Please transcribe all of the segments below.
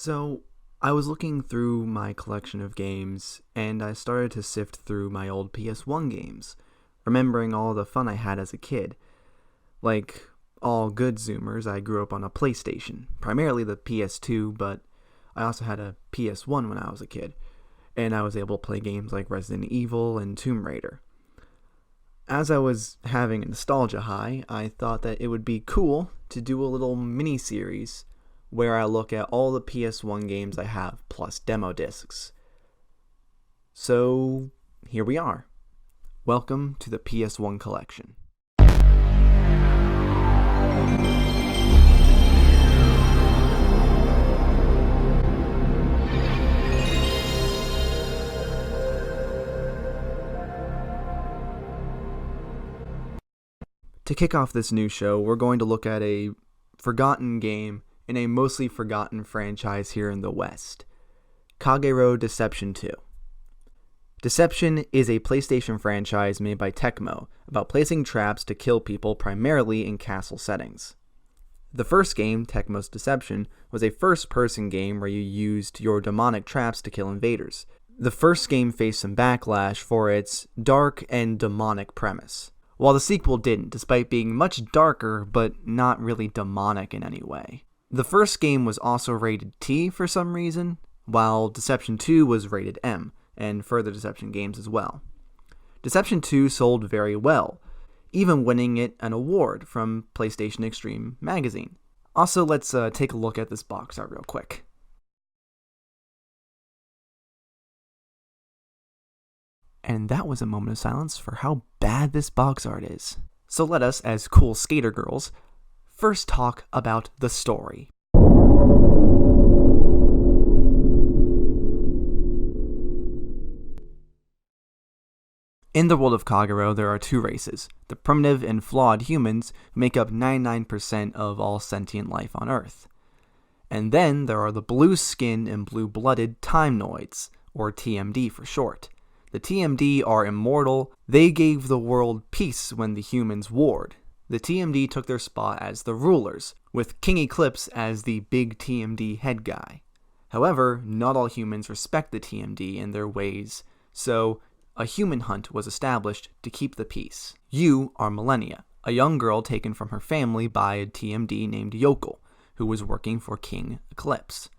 So, I was looking through my collection of games, and I started to sift through my old PS1 games, remembering all the fun I had as a kid. Like all good Zoomers, I grew up on a PlayStation, primarily the PS2, but I also had a PS1 when I was a kid, and I was able to play games like Resident Evil and Tomb Raider. As I was having a nostalgia high, I thought that it would be cool to do a little mini-series where I look at all the PS1 games I have, plus demo discs. So, here we are. Welcome to the PS1 collection. To kick off this new show, we're going to look at a forgotten game in a mostly forgotten franchise here in the West, Kagero Deception 2. Deception is a PlayStation franchise made by Tecmo about placing traps to kill people primarily in castle settings. The first game, Tecmo's Deception, was a first-person game where you used your demonic traps to kill invaders. The first game faced some backlash for its dark and demonic premise, while the sequel didn't, despite being much darker but not really demonic in any way. The first game was also rated T for some reason, while Deception 2 was rated M, and further Deception games as well. Deception 2 sold very well, even winning it an award from PlayStation Extreme magazine. Also, let's take a look at this box art real quick. And that was a moment of silence for how bad this box art is. So let us, as cool skater girls, first talk about the story. In the world of Kagero, there are two races, the primitive and flawed humans who make up 99% of all sentient life on Earth. And then there are the blue-skinned and blue-blooded Time-Noids, or TMD for short. The TMD are immortal. They gave the world peace when the humans warred. The TMD took their spot as the rulers, with King Eclipse as the big TMD head guy. However, not all humans respect the TMD and their ways, so a human hunt was established to keep the peace. You are Millennia, a young girl taken from her family by a TMD named Yokel, who was working for King Eclipse.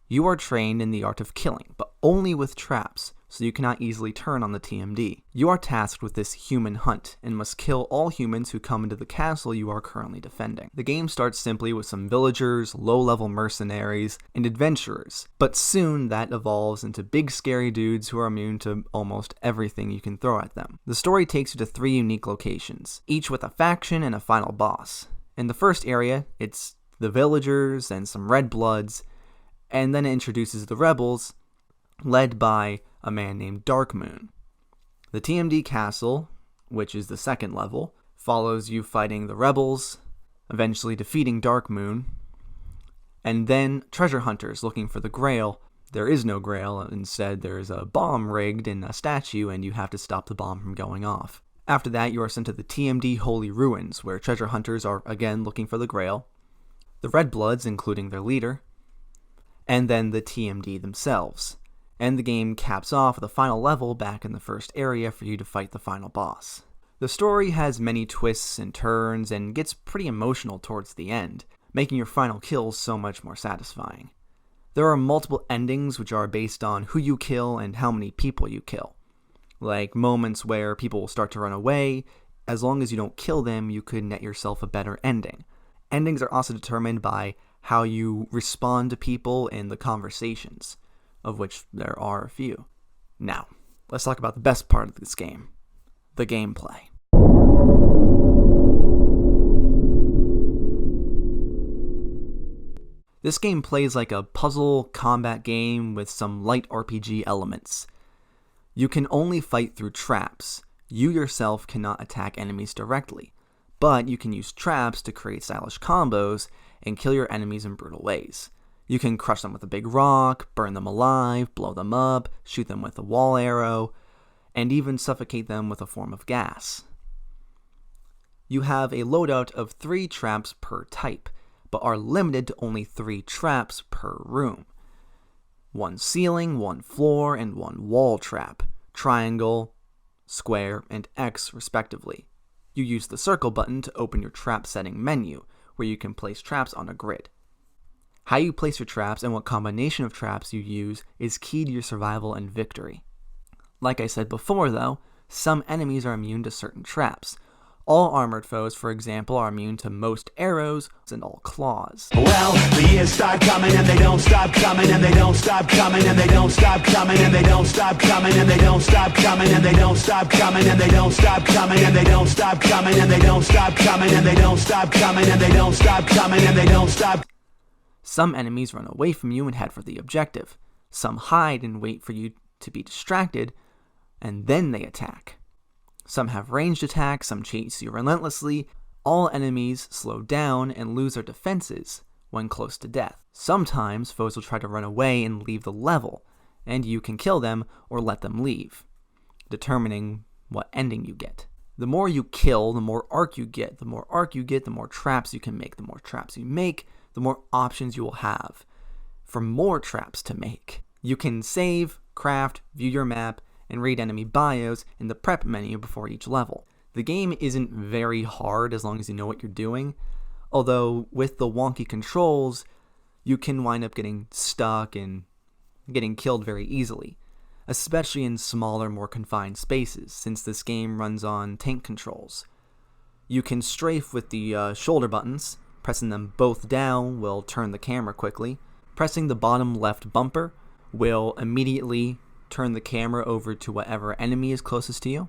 You are trained in the art of killing, but only with traps, so you cannot easily turn on the TMD. You are tasked with this human hunt, and must kill all humans who come into the castle you are currently defending. The game starts simply with some villagers, low-level mercenaries, and adventurers, but soon that evolves into big scary dudes who are immune to almost everything you can throw at them. The story takes you to 3 unique locations, each with a faction and a final boss. In the first area, it's the villagers and some red bloods, and then it introduces the rebels, led by a man named Darkmoon. The TMD castle, which is the second level, follows you fighting the rebels, eventually defeating Darkmoon, and then treasure hunters looking for the Grail. There is no Grail, instead there's a bomb rigged in a statue and you have to stop the bomb from going off. After that, you are sent to the TMD Holy Ruins, where treasure hunters are again looking for the Grail, the Red Bloods, including their leader, and then the TMD themselves. And the game caps off with a final level back in the first area for you to fight the final boss. The story has many twists and turns and gets pretty emotional towards the end, making your final kills so much more satisfying. There are multiple endings which are based on who you kill and how many people you kill. Like moments where people will start to run away. As long as you don't kill them, you could net yourself a better ending. Endings are also determined by how you respond to people in the conversations, of which there are a few. Now, let's talk about the best part of this game, the gameplay. This game plays like a puzzle combat game with some light RPG elements. You can only fight through traps. You yourself cannot attack enemies directly, but you can use traps to create stylish combos and kill your enemies in brutal ways. You can crush them with a big rock, burn them alive, blow them up, shoot them with a wall arrow, and even suffocate them with a form of gas. You have a loadout of 3 traps per type, but are limited to only 3 traps per room. 1 ceiling, 1 floor, and 1 wall trap, triangle, square, and X respectively. You use the circle button to open your trap setting menu, where you can place traps on a grid. How you place your traps and what combination of traps you use is key to your survival and victory. Like I said before though, some enemies are immune to certain traps. All armored foes, for example, are immune to most arrows and all claws. Well, the years start coming and they don't stop coming and they don't stop coming and they don't stop coming and they don't stop coming and they don't stop coming and they don't stop coming and they don't stop coming and they don't stop coming and they don't stop coming and they don't stop coming and they don't stop coming and they don't stop. Some enemies run away from you and head for the objective. Some hide and wait for you to be distracted, and then they attack. Some have ranged attacks, some chase you relentlessly. All enemies slow down and lose their defenses when close to death. Sometimes foes will try to run away and leave the level, and you can kill them or let them leave, determining what ending you get. The more you kill, the more arc you get. The more arc you get, the more traps you can make. The more traps you make, the more options you will have for more traps to make. You can save, craft, view your map, and read enemy bios in the prep menu before each level. The game isn't very hard as long as you know what you're doing, although with the wonky controls, you can wind up getting stuck and getting killed very easily, especially in smaller, more confined spaces, since this game runs on tank controls. You can strafe with the shoulder buttons. Pressing them both down will turn the camera quickly. Pressing the bottom left bumper will immediately turn the camera over to whatever enemy is closest to you.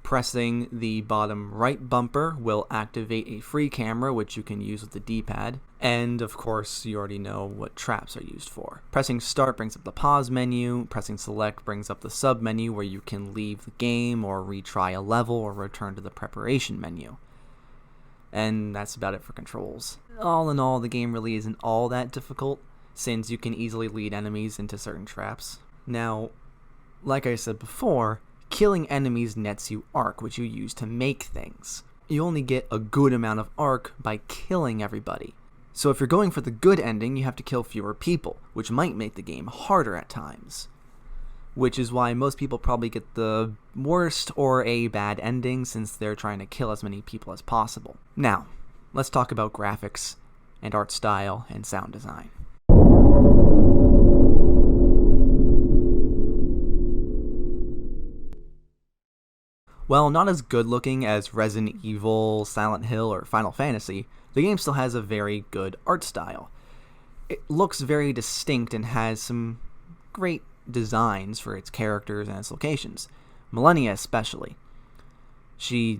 Pressing the bottom right bumper will activate a free camera, which you can use with the D-pad. And of course, you already know what traps are used for. Pressing start brings up the pause menu. Pressing select brings up the sub menu where you can leave the game or retry a level or return to the preparation menu. And that's about it for controls. All in all, the game really isn't all that difficult, since you can easily lead enemies into certain traps. Now, like I said before, killing enemies nets you arc, which you use to make things. You only get a good amount of arc by killing everybody. So if you're going for the good ending, you have to kill fewer people, which might make the game harder at times. Which is why most people probably get the worst or a bad ending, since they're trying to kill as many people as possible. Now, let's talk about graphics and art style and sound design. While not as good looking as Resident Evil, Silent Hill, or Final Fantasy, the game still has a very good art style. It looks very distinct and has some great designs for its characters and its locations. Millennia especially. She's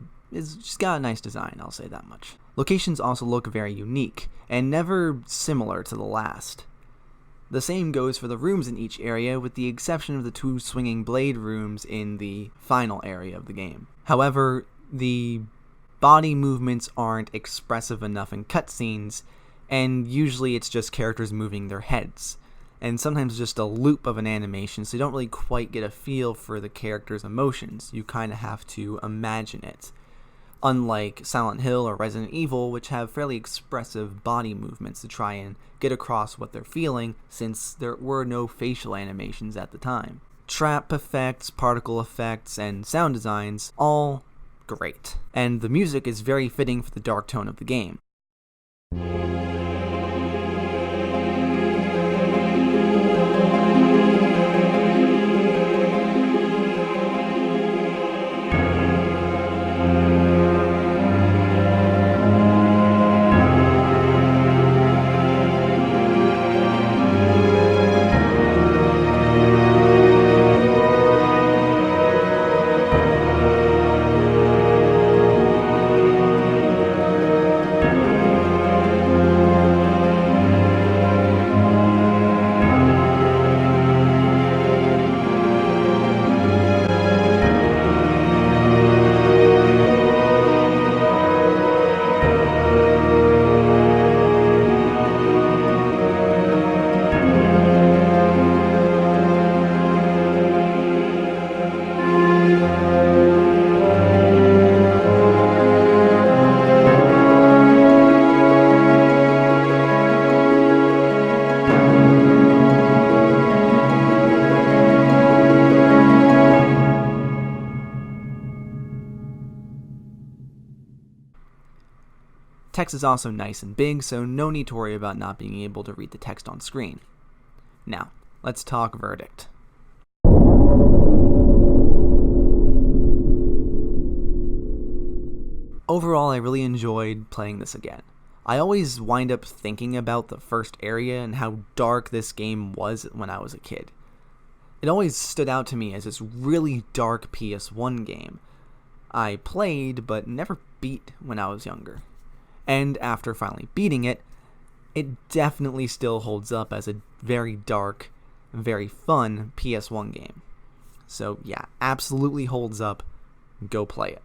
got a nice design, I'll say that much. Locations also look very unique, and never similar to the last. The same goes for the rooms in each area, with the exception of the 2 swinging blade rooms in the final area of the game. However, the body movements aren't expressive enough in cutscenes, and usually it's just characters moving their heads, and sometimes just a loop of an animation, so you don't really quite get a feel for the character's emotions. You kind of have to imagine it. Unlike Silent Hill or Resident Evil, which have fairly expressive body movements to try and get across what they're feeling, since there were no facial animations at the time. Trap effects, particle effects, and sound designs, all great. And the music is very fitting for the dark tone of the game. text is also nice and big, so no need to worry about not being able to read the text on screen. Now, let's talk verdict. Overall, I really enjoyed playing this again. I always wind up thinking about the first area and how dark this game was when I was a kid. It always stood out to me as this really dark PS1 game I played but never beat when I was younger. And after finally beating it, it definitely still holds up as a very dark, very fun PS1 game. So yeah, absolutely holds up. Go play it.